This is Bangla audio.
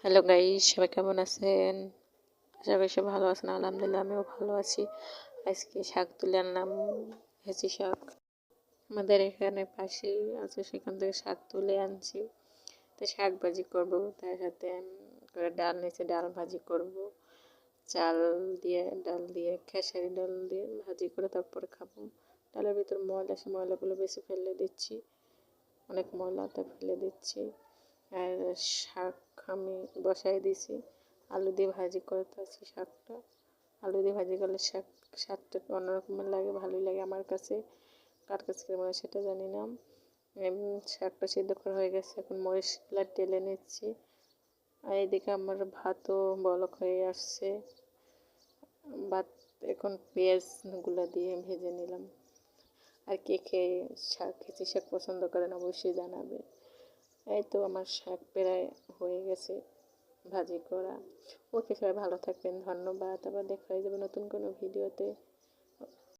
হ্যালো গাইস, সবাই কেমন আছেন? আশা করি সবাই ভালো আছেন। আলহামদুলিল্লাহ আমিও ভালো আছি। আজকে শাক তুলে আনলাম, হেঁচি শাক। আমাদের এখানে পাশেই আছে, সেখান থেকে শাক তুলে আনছি। তো শাক ভাজি করবো, তার সাথে করে ডাল নিচে, ডাল ভাজি করব। চাল দিয়ে, ডাল দিয়ে, খেসারি ডাল দিয়ে ভাজি করে তারপরে খাবো। ডালের ভিতর ময়লা, সে ময়লাগুলো বেশি ফেলে দিচ্ছি, অনেক ময়লা, তা ফেলে দিচ্ছি। আর শাক আমি বসাই দিছি, আলু দিয়ে ভাজি করতেছি শাকটা। আলু দিয়ে ভাজি করলে স্বাদটা অন্যরকমের লাগে, ভালোই লাগে আমার কাছে। কার কাছে কেমন হয় সেটা জানি না। শাকটা সিদ্ধ করা হয়ে গেছে, এখন মরিচগুলা টেলে নিচ্ছি। আর এদিকে আমার ভাতও বলক হয়ে আসছে। ভাত এখন পেঁয়াজগুলো দিয়ে ভেজে নিলাম। আর কে খেয়ে হেঁচি শাক পছন্দ করেন অবশ্যই জানাবে। এই তো আমার শাক প্রায় হয়ে গেছে ভাজি করা। ওকে, সবাই ভালো থাকবেন, ধন্যবাদ। আবার দেখা হয়ে যাবে নতুন কোনো ভিডিওতে।